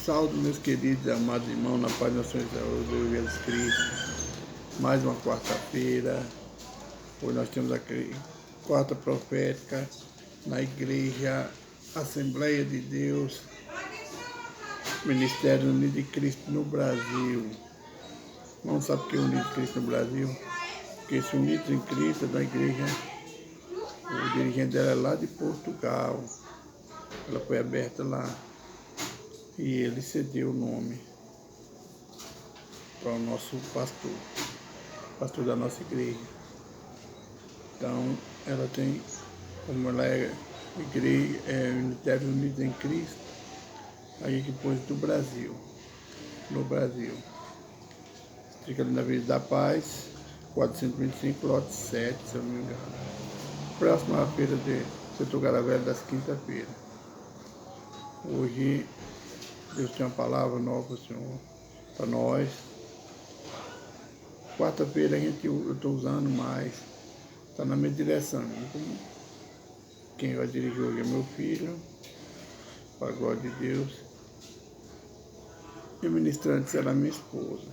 Salve, meus queridos e amados irmãos, na paz do nosso Senhor Jesus Cristo. Mais uma quarta-feira. Hoje nós temos a quarta profética na Igreja Assembleia de Deus, Ministério Unido de Cristo no Brasil. Não sabe o que é Unido de Cristo no Brasil? Porque esse Unidos em Cristo é da igreja, o dirigente dela é lá de Portugal. Ela foi aberta lá. E ele cedeu o nome para o nosso pastor da nossa igreja. Então, ela tem, como ela é igreja, Ministério Unido em Cristo, aí que pôs do Brasil, no Brasil. Fica ali na Avenida da Paz, 425, lote 7, se eu não me engano. Próxima feira de Setor Garavela, das quinta-feira. Hoje, Deus tem uma palavra nova, Senhor, para nós. Quarta-feira eu estou usando mais, está na minha direção. Quem vai dirigir hoje é meu filho, para a glória de Deus. E o ministrante será minha esposa.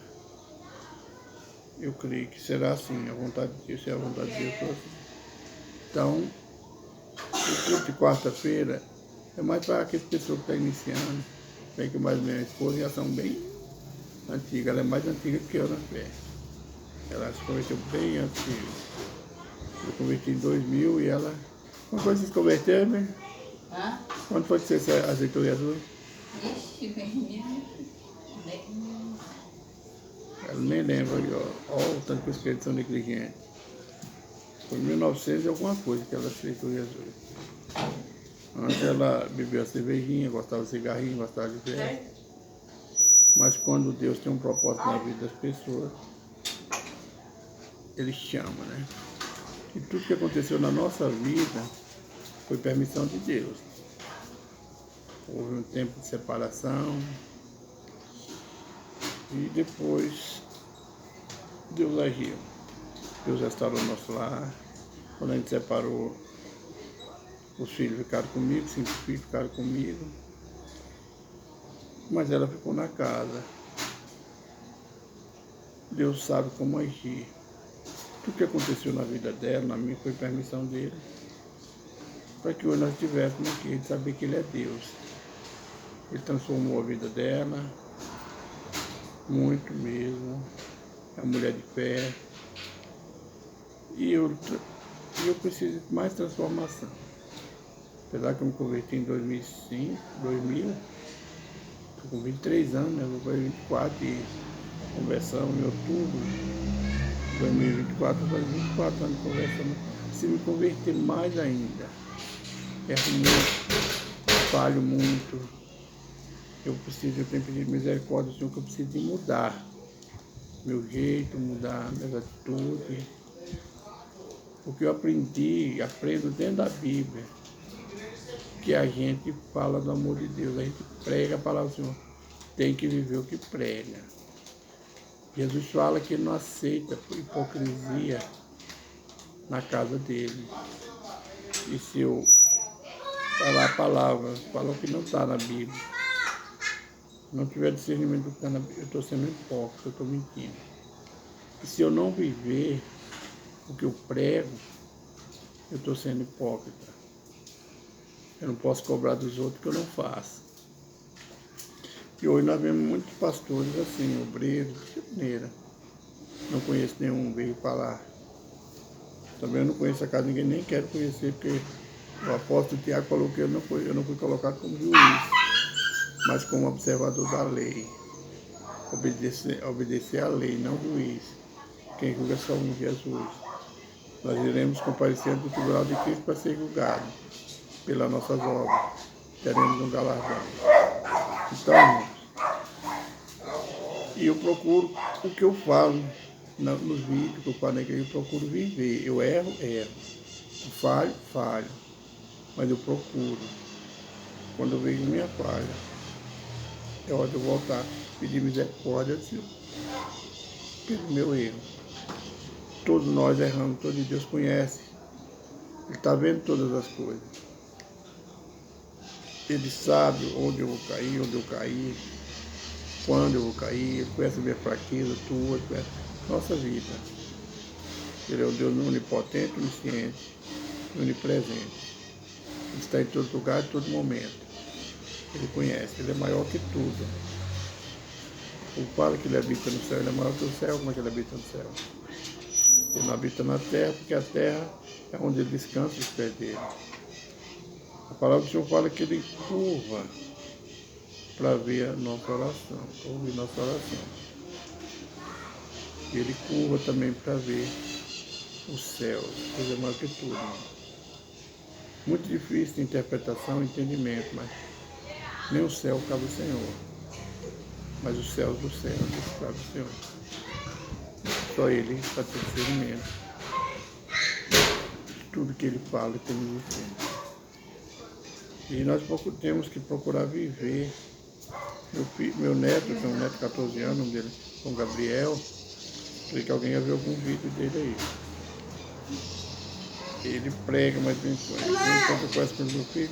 Eu creio que será assim, a vontade de Deus, se é a vontade de Deus. Assim. Então, o culto de quarta-feira é mais para aquelas pessoas que estão iniciando. Bem que mais minha esposa já são bem antigas, ela é mais antiga que eu na fé. Ela se converteu bem antes que eu converti em 2000 e ela... Quando foi que você se converteu, né? Hã? Quando foi que você aceitou Jesus? Ixi, bem. Ela nem lembra, ó, o tanto que os crentes são negligentes. Foi em 1900 e alguma coisa que ela aceitou Jesus. Antes ela bebia cervejinha, gostava de cigarrinho, gostava de festa. Mas quando Deus tem um propósito na vida das pessoas, Ele chama, né? E tudo que aconteceu na nossa vida foi permissão de Deus. Houve um tempo de separação e depois Deus agiu. Deus restaurou nosso lar. Quando a gente separou, os filhos ficaram comigo, 5 filhos ficaram comigo. Mas ela ficou na casa. Deus sabe como agir. Tudo que aconteceu na vida dela, na minha, foi permissão dele. Para que hoje nós estivéssemos aqui, ele sabia que ele é Deus. Ele transformou a vida dela, muito mesmo. É uma mulher de fé. E eu preciso de mais transformação. Apesar que eu me converti em 2005, 2000, estou com 23 anos, né? Vou fazer 24 e conversão em outubro de 2024, vou fazer 24 anos de conversão. Se me converter mais ainda, erro muito, falho muito, eu tenho pedido misericórdia do Senhor, que eu preciso de mudar meu jeito, mudar minhas atitudes. Porque eu aprendo dentro da Bíblia, que a gente fala do amor de Deus, a gente prega a palavra do Senhor, tem que viver o que prega. Jesus fala que ele não aceita hipocrisia na casa dele. E se eu falar a palavra, falar o que não está na Bíblia, não tiver discernimento do que está na Bíblia, eu estou sendo hipócrita, eu estou mentindo. E se eu não viver o que eu prego, eu estou sendo hipócrita. Eu não posso cobrar dos outros que eu não faço. E hoje nós vemos muitos pastores assim, obreiros, de maneira. Não conheço nenhum, veio falar. Também eu não conheço a casa de ninguém, nem quero conhecer, porque o apóstolo Tiago falou que eu não fui colocado como juiz, mas como observador da lei. Obedecer à lei, não juiz. Quem julga é só um, Jesus. Nós iremos comparecer do Tribunal de Cristo para ser julgado pelas nossas obras. Teremos um galardão. Então, e eu procuro o que eu falo nos vídeos que eu falo na igreja, eu procuro viver. Eu erro. Eu falho. Mas eu procuro. Quando eu vejo minha falha, é hora de eu voltar, pedir misericórdia pelo meu erro. Todos nós erramos, todo Deus conhece. Ele está vendo todas as coisas. Ele sabe onde eu vou cair, onde eu caí. quando eu vou cair, Ele conhece a minha fraqueza, tua, Ele conhece a nossa vida. Ele é o Deus onipotente, onisciente, onipresente. Ele está em todo lugar, em todo momento. Ele conhece, Ele é maior que tudo. Ele fala que Ele habita no céu, Ele é maior que o céu, como é que Ele habita no céu? Ele não habita na terra, porque a terra é onde Ele descansa os pés dele. A palavra do Senhor fala que Ele curva para ver a nossa oração, para ouvir nossa oração. E Ele curva também para ver os céus, coisa é maior que tudo. Muito difícil de interpretação e entendimento, mas nem o céu cabe ao Senhor, mas os céus do céu cabe ao Senhor. Só Ele para ter discernimento. Tudo que Ele fala tem que ser. E nós temos que procurar viver. Meu neto, tem um neto de 14 anos, o nome dele é Gabriel. Creio que alguém já viu algum vídeo dele aí. Ele prega, mas enquanto eu converso com o meu filho,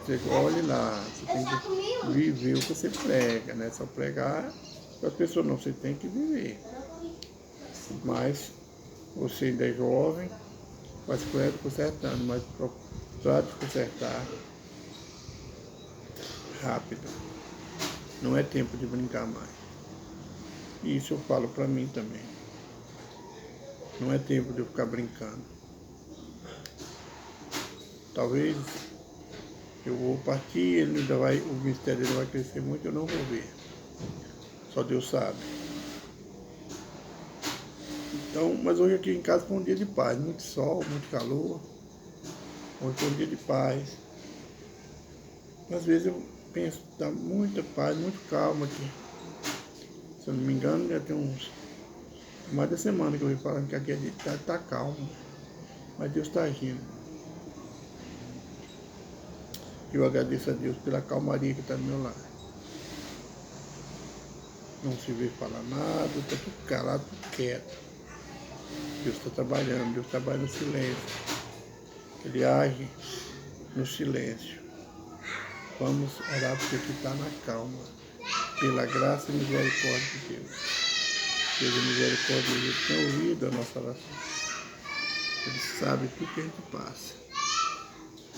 você olhe lá, você tem que viver o que você prega, não é só pregar para as pessoas, não, você tem que viver. Mas você ainda é jovem, vai se consertando, mas trate de consertar rápido. Não é tempo de brincar mais. E isso eu falo para mim também. Não é tempo de eu ficar brincando. Talvez eu vou partir, o ministério dele vai crescer muito, eu não vou ver. Só Deus sabe. Então, mas hoje aqui em casa foi um dia de paz, muito sol, muito calor. Hoje foi um dia de paz. Às vezes eu penso, dá muita paz, muito calma aqui. Se eu não me engano, já tem mais da semana que eu vim falando que aqui está calmo. Mas Deus está agindo. Eu agradeço a Deus pela calmaria que está do meu lado. Não se vê falar nada, está tudo calado, tudo quieto. Deus está trabalhando, Deus trabalha no silêncio. Ele age no silêncio. Vamos orar porque aqui está na calma. Pela graça e misericórdia de Deus. Deus é misericórdia, Ele tem ouvido a nossa oração. Ele sabe tudo que a gente passa.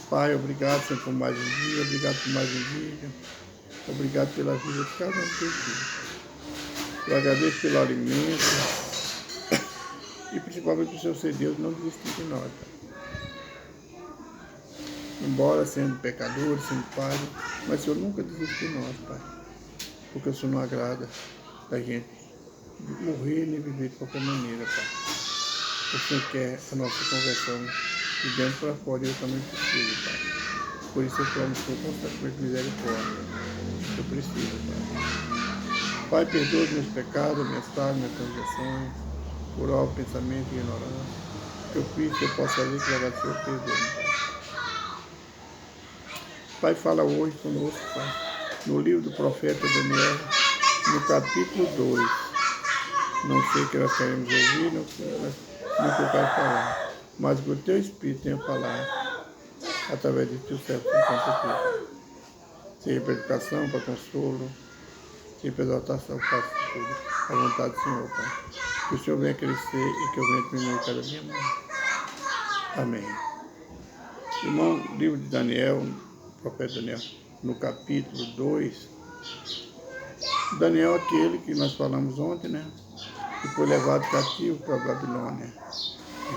Pai, obrigado, Senhor, por mais um dia. Obrigado por mais um dia. Obrigado pela vida de cada um de vocês. Eu agradeço pelo alimento. E principalmente por Senhor ser Deus, não desistir de nós. Embora sendo pecadores, sendo pais, mas o Senhor nunca desistiu de nós, Pai. Porque o Senhor não agrada da gente morrer nem viver de qualquer maneira, Pai. O Senhor quer a nossa conversão de dentro para fora, e eu também preciso, Pai. Por isso eu clamo por constantemente misericórdia. Eu preciso, Pai. Pai, perdoa os meus pecados, minhas falhas, minhas transgressões, por obra, pensamento e ignorância. Que eu fiz, que eu possa fazer, que agora o Senhor perdoe, Pai. Pai, fala hoje conosco, Pai, no livro do profeta Daniel, no capítulo 2. Não sei o que nós queremos ouvir, não que eu quero falar, mas que o Teu Espírito tenha falado através de Teu servo enquanto aqui. Seja para educação, para consolo, seja para exaltação, faça tudo à vontade do Senhor, Pai. Que o Senhor venha crescer e que eu venha diminuir cada dia mais. Amém. Irmão, livro de Daniel, profeta Daniel, no capítulo 2, Daniel, aquele que nós falamos ontem, né? Que foi levado cativo para a Babilônia,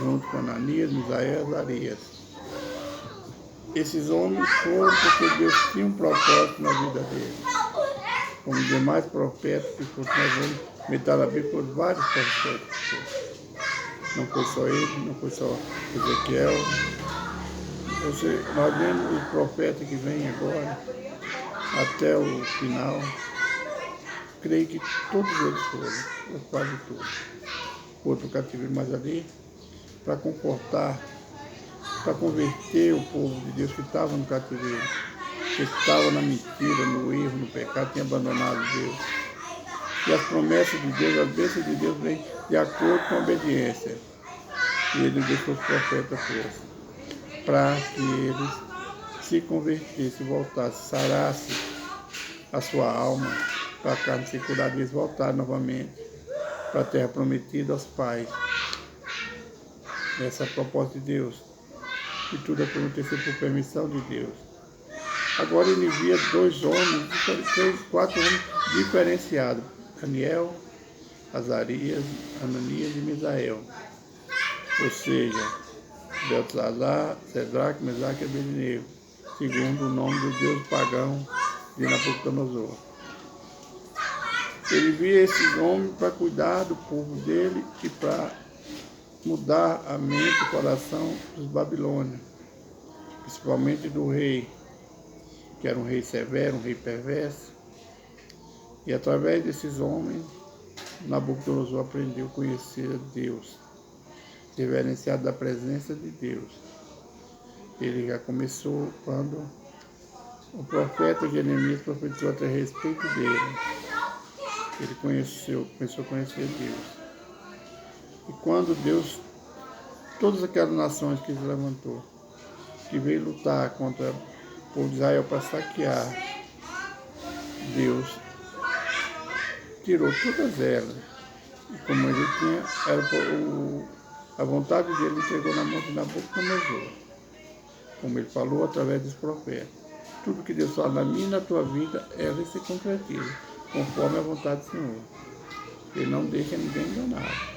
junto com Ananias, Misael e Azarias. Esses homens foram porque Deus tinha um propósito na vida deles. Como os demais profetas que nós vamos meter na Bíblia, foram vários profetas. Não foi só ele, não foi só Ezequiel. Nós vemos os profetas que vêm agora, até o final, creio que todos eles foram, ou quase todos. Outro cativeiro, mas ali, para confortar, para converter o povo de Deus que estava no cativeiro, que estava na mentira, no erro, no pecado, tinha abandonado Deus. E as promessas de Deus, as bênçãos de Deus vêm de acordo com a obediência. E ele deixou os profetas força, para que eles se convertessem, voltassem, sarassem a sua alma, para a carne ser curada e eles voltarem novamente para a terra prometida aos pais. Essa é a proposta de Deus. E tudo aconteceu por permissão de Deus. Agora ele envia 2 homens, 4 homens diferenciados. Daniel, Azarias, Ananias e Misael. Ou seja, Beltesazar, Sedraque, Mesaque e Abednego, segundo o nome do deus pagão de Nabucodonosor. Ele envia esses homens para cuidar do povo dele e para mudar a mente e o coração dos babilônios, principalmente do rei, que era um rei severo, um rei perverso. E através desses homens, Nabucodonosor aprendeu a conhecer a Deus, reverenciado da presença de Deus. Ele já começou quando o profeta Jeremias profetizou até a respeito dele. Ele começou a conhecer Deus. E quando Deus, todas aquelas nações que se levantou, que veio lutar contra o povo de Israel para saquear, Deus tirou todas elas. E como ele tinha, a vontade dele entregou na mão de Nabucodonosor. Como ele falou através dos profetas. Tudo que Deus fala na minha e na tua vida, ela se concretiza, conforme a vontade do Senhor. Ele não deixa ninguém enganado.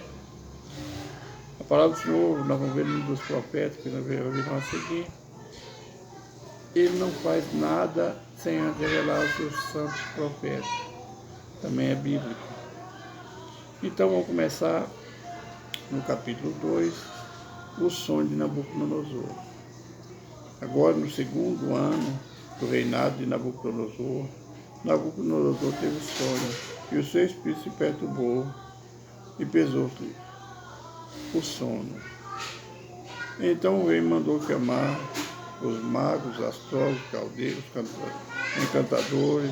A palavra do Senhor, nós vamos ver um dos profetas que nós virão a seguir. Ele não faz nada sem antes revelar os seus santos profetas. Também é bíblico. Então vamos começar no capítulo 2, o sonho de Nabucodonosor. Agora, no 2º ano do reinado de Nabucodonosor, Nabucodonosor teve sonho, e o seu espírito se perturbou e pesou-lhe o sono. Então o rei mandou chamar os magos, astrólogos, caldeus, encantadores,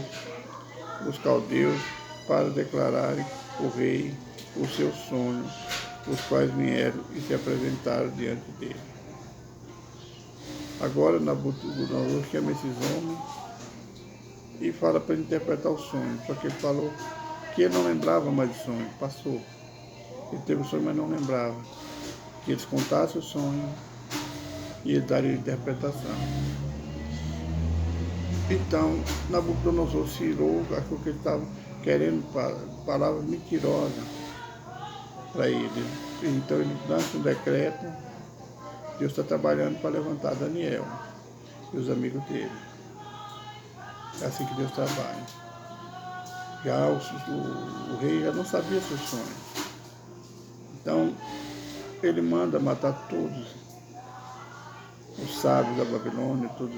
os caldeus, para declararem ao rei o seu sonho, os quais vieram e se apresentaram diante dele. Agora Nabucodonosor chama esses homens e fala para ele interpretar o sonho, só que ele falou que ele não lembrava mais do sonho, passou. Ele teve o sonho, mas não lembrava. Que eles contassem o sonho e ele daria a interpretação. Então, Nabucodonosor se irou, achou que ele estava querendo palavras mentirosas para ele. Então ele lança um decreto. Deus está trabalhando para levantar Daniel e os amigos dele. É assim que Deus trabalha. Já o rei já não sabia seus sonhos. Então, ele manda matar todos os sábios da Babilônia, todos.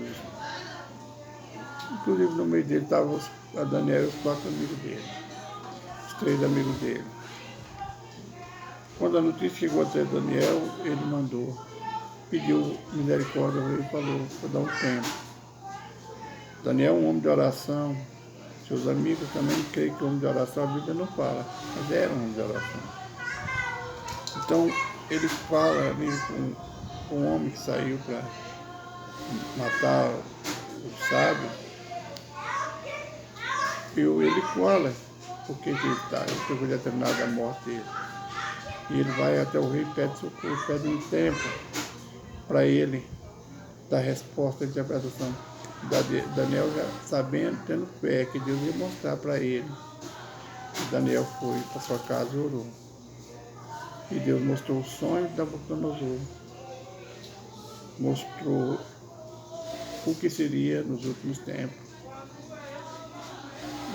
Inclusive no meio dele estavam a Daniel e os 4 amigos dele, os 3 amigos dele. Quando a notícia chegou até Daniel, ele mandou, pediu misericórdia ao rei e falou para dar um tempo. Daniel é um homem de oração, seus amigos também creem que homem de oração a Bíblia não fala, mas era um homem de oração. Então, ele fala ali com um homem que saiu para matar o sábio. E ele fala por que ele está, ele foi determinado a morte dele. E ele vai até o rei e pede socorro, pede um tempo para ele dar resposta à interpretação. Daniel já sabendo, tendo fé que Deus ia mostrar para ele. E Daniel foi para sua casa e orou. E Deus mostrou o sonho de Nabucodonosor. Mostrou o que seria nos últimos tempos.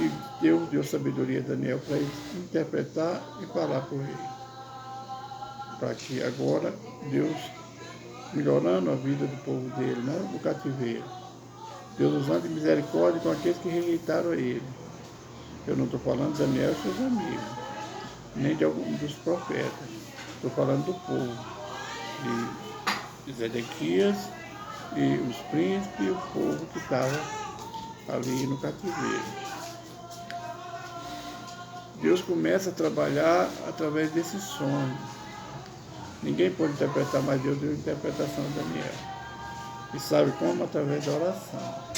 E Deus deu sabedoria a Daniel para ele interpretar e falar para o rei. Para que agora Deus, melhorando a vida do povo dele, né, do cativeiro. Deus usando de misericórdia com aqueles que rejeitaram a ele. Eu não estou falando de Daniel e seus amigos, nem de algum dos profetas. Estou falando do povo, de Zedequias e os príncipes e o povo que estava ali no cativeiro. Deus começa a trabalhar através desse sonho. Ninguém pode interpretar, mas Deus deu a interpretação a Daniel. E sabe como? Através da oração.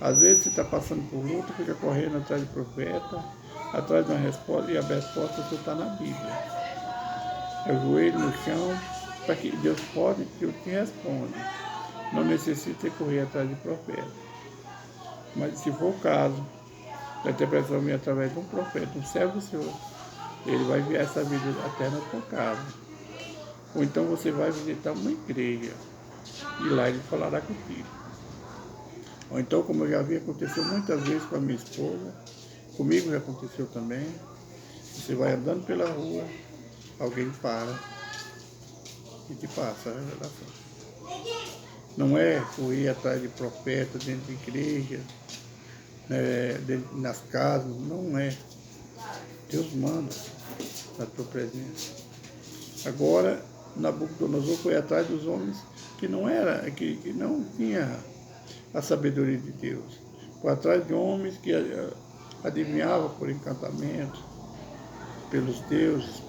Às vezes você está passando por luta, fica correndo atrás de profeta, atrás de uma resposta, e a resposta você está na Bíblia. É o joelho no chão, para que Deus pode que te responda. Não necessita correr atrás de profeta. Mas se for o caso, da interpretação minha através de um profeta, um servo do Senhor, ele vai enviar essa vida até na tua casa. Ou então você vai visitar uma igreja e lá ele falará contigo. Ou então, como eu já vi, aconteceu muitas vezes com a minha esposa, comigo já aconteceu também. Você vai andando pela rua, alguém para e te passa a revelação. Não é correr atrás de profeta dentro de igreja, né, nas casas, não é. Deus manda na tua presença. Agora, Nabucodonosor foi atrás dos homens que não tinha a sabedoria de Deus. Foi atrás de homens que adivinhavam por encantamento, pelos deuses,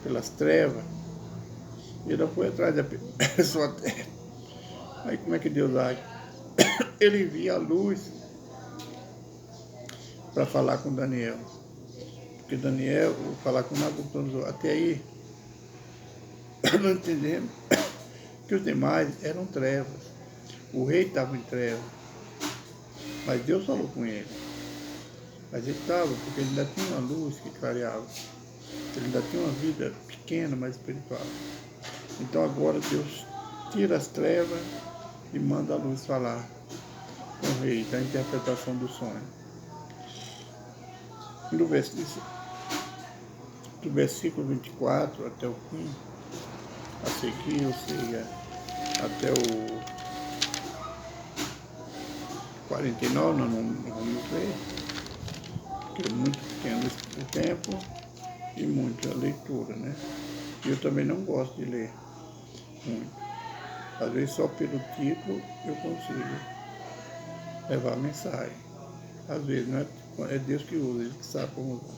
pelas trevas. Ele não foi atrás da pessoa. Aí como é que Deus age? Ele envia a luz para falar com Daniel. Porque Daniel, falar com Nabucodonosor, até aí, não entendemos que os demais eram trevas. O rei estava em trevas. Mas Deus falou com ele. Mas ele estava, porque ele ainda tinha uma luz que clareava. Ele ainda tinha uma vida pequena, mas espiritual. Então agora Deus tira as trevas e manda a luz falar com o rei, da interpretação do sonho. Do versículo 24 até o fim, a seguir, ou seja, até o 49, nós não vamos ver, porque é muito pequeno o tempo e muita leitura, né? E eu também não gosto de ler muito. Às vezes só pelo título eu consigo levar a mensagem. Às vezes não é Deus que usa, Ele que sabe como usar.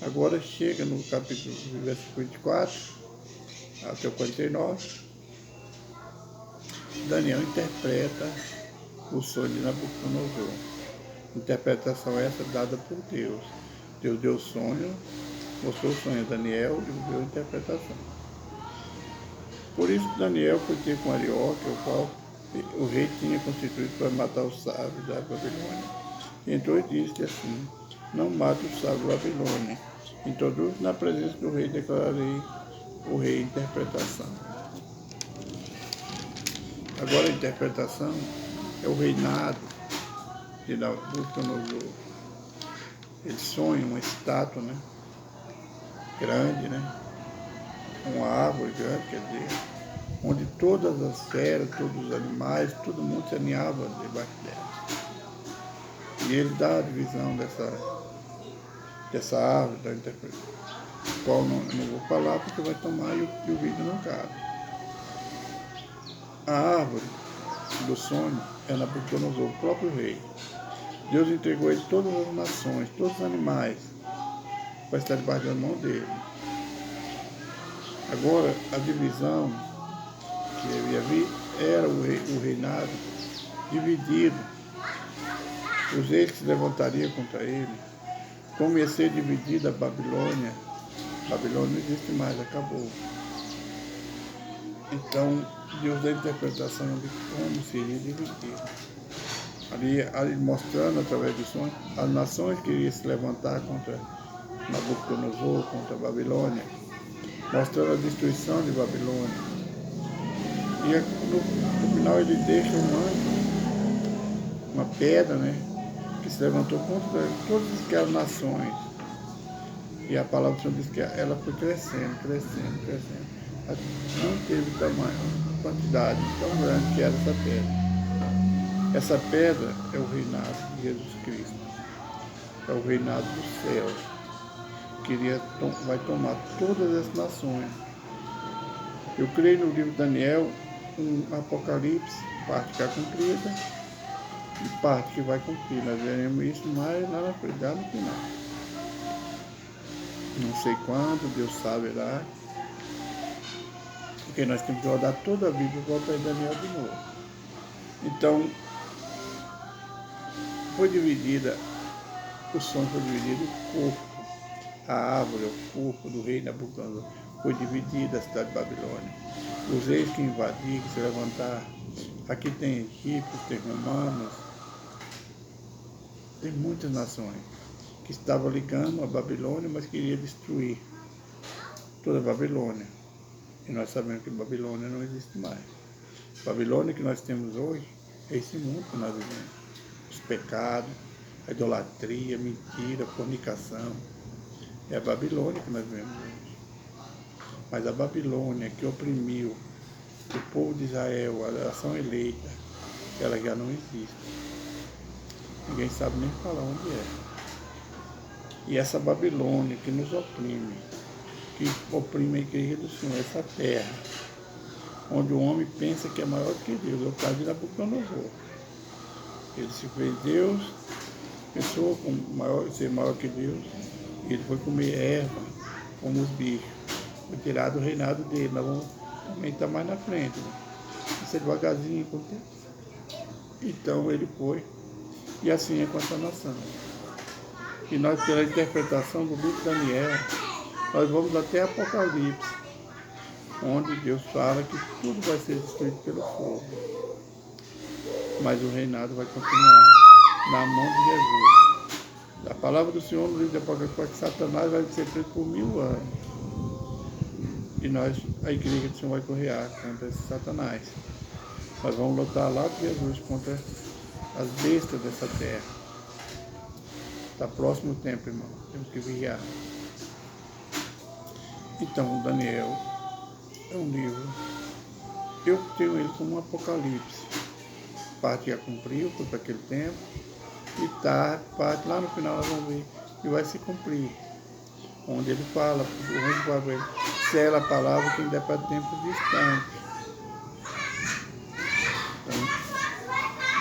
Agora chega no capítulo, versículo 24 até o 49, Daniel interpreta o sonho de Nabucodonosor. Interpretação essa dada por Deus. Deus deu o sonho, mostrou o sonho a Daniel e deu a interpretação. Por isso Daniel foi ter com Arioque, o qual o rei tinha constituído para matar os sábios da Babilônia. Entrou e disse assim: não mate os sábios da Babilônia. Introduz na presença do rei, declararei o rei a interpretação. Agora a interpretação é o reinado de Nabucodonosor. Ele sonha uma estátua, né? Grande, né? Uma árvore grande, quer dizer, onde todas as feras, todos os animais, todo mundo se aninhava debaixo dela. E ele dá a divisão dessa árvore, da interpretação, qual não vou falar porque vai tomar e o vídeo não cabe. A árvore do sonho é Nabucodonosor, o próprio rei. Deus entregou a ele todas as nações, todos os animais, para estar debaixo da mão dele. Agora, a divisão que ele havia era o reinado dividido. Os reis que se levantariam contra ele. Como ia ser dividida a Babilônia. Babilônia não existe mais, acabou. Então, Deus dá a interpretação de como seria dividido. Ali mostrando, através do sonho, as nações que iriam se levantar contra Nabucodonosor, contra a Babilônia, mostrando a destruição de Babilônia. E no final ele deixa uma pedra, né, que se levantou contra todas aquelas nações. E a palavra do Senhor diz que ela foi crescendo. Não teve tamanho, quantidade tão grande que era essa pedra. Essa pedra é o reinado de Jesus Cristo. É o reinado dos céus. Que vai tomar todas as nações. Eu creio no livro de Daniel, um Apocalipse, parte que é cumprida e parte que vai cumprir. Nós veremos isso mais lá na frente, lá no final. Não sei quando, Deus saberá. Porque nós temos que rodar toda a Bíblia e voltar em Daniel de novo. Então, foi dividida, o som foi dividido, o corpo, a árvore, o corpo do rei Nabucodonosor, foi dividida a cidade de Babilônia. Os reis que invadiram, que se levantaram, aqui tem egípcios, tem romanos, tem muitas nações que estavam ligando a Babilônia, mas queria destruir toda a Babilônia. E nós sabemos que Babilônia não existe mais. A Babilônia que nós temos hoje é esse mundo que nós vivemos. Os pecados, a idolatria, a mentira, a fornicação. É a Babilônia que nós vivemos hoje. Mas a Babilônia que oprimiu o povo de Israel, a nação eleita, ela já não existe. Ninguém sabe nem falar onde é. E essa Babilônia que nos oprime, que oprime a igreja do Senhor, essa terra, onde o homem pensa que é maior que Deus, é o caso de Nabucodonosor. Ele se fez Deus, pensou ser maior que Deus, e ele foi comer erva, como os bichos. Foi tirado o reinado dele, nós vamos também estar mais na frente. Né? Isso é devagarzinho, com o tempo. Então ele foi, e assim é com essa nação. E nós, pela interpretação do livro de Daniel, nós vamos até Apocalipse, onde Deus fala que tudo vai ser destruído pelo fogo. Mas o reinado vai continuar na mão de Jesus. A palavra do Senhor no livro de Apocalipse fala que Satanás vai ser preso por 1000 anos. E nós, a igreja do Senhor, vai correr contra esse Satanás. Nós vamos lutar lá com Jesus contra as bestas dessa terra. Está próximo o tempo, irmão. Temos que vigiar. Então, Daniel é um livro. Eu tenho ele como um apocalipse. Parte já cumpriu, foi para aquele tempo. E parte lá no final nós vamos ver que vai se cumprir. Onde ele fala, onde vai ver, sela a palavra que ainda é para tempos distantes.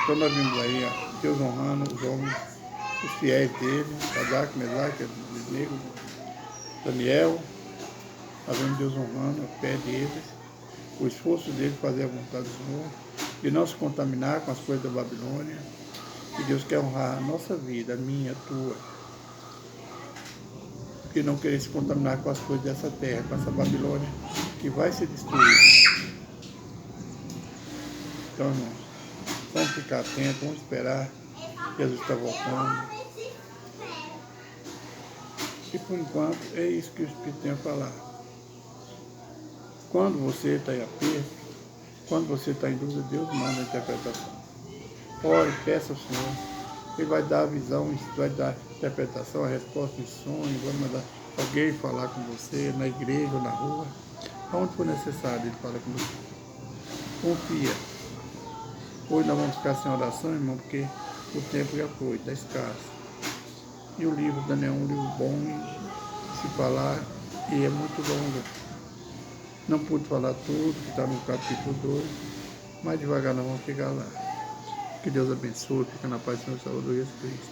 Então nós vimos aí, ó, Deus honrando os homens, os fiéis dele, Sadraque, Mesaque, Abednego, Daniel. Nós vemos Deus honrando a fé deles, o esforço deles de fazer a vontade do Senhor, de não se contaminar com as coisas da Babilônia. E Deus quer honrar a nossa vida, a minha, a tua. E não querer se contaminar com as coisas dessa terra, com essa Babilônia que vai ser destruída. Então, irmãos, vamos ficar atentos, vamos esperar. Jesus está voltando. E por enquanto é isso que o Espírito tem a falar. Quando você está em aperto, quando você está em dúvida, Deus manda a interpretação. Ore, peça ao Senhor. Ele vai dar a visão, vai dar a interpretação, a resposta em sonho, vai mandar alguém falar com você, na igreja ou na rua. Onde for necessário, ele fala com você. Confia. Hoje nós vamos ficar sem oração, irmão, porque o tempo já foi, está escasso. E o livro Daniel é um livro bom de se falar e é muito longo. Não pude falar tudo, que está no capítulo 2, mas devagar nós vamos chegar lá. Que Deus abençoe, fica na paz do Senhor, salvador Jesus Cristo.